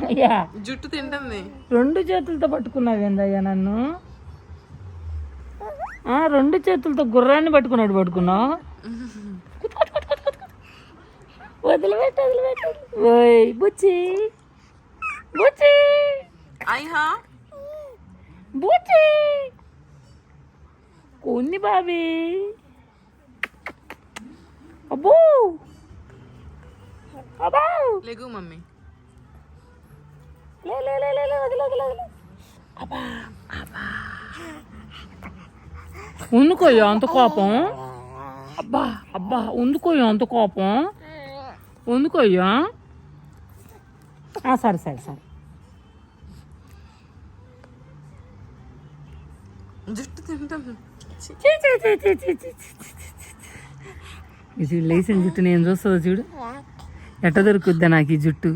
అయ్యా జుట్టు తింటుంది. 2 చేతులతో పట్టుకున్నావు ఏందయ్యా నన్ను? 2 చేతులతో గుర్రాన్ని పట్టుకున్నావు. వదిలిపెట్టు. ఓయ్ బుచ్చి కొన్ని బాబీ. అబ్బో లేగు మమ్మీ. ఉందుకోయ్యా అంత కోపం. అబ్బా ఉందుకోయ్యా అంత కోపం. ఉందుకోయ్యా. సరే జుట్టు తింటుంది. ఇది లేసిన జుట్టు నేను చూస్తుందో చూడు ఎట్ట దొరుకుద్దా నాకు ఈ జుట్టు.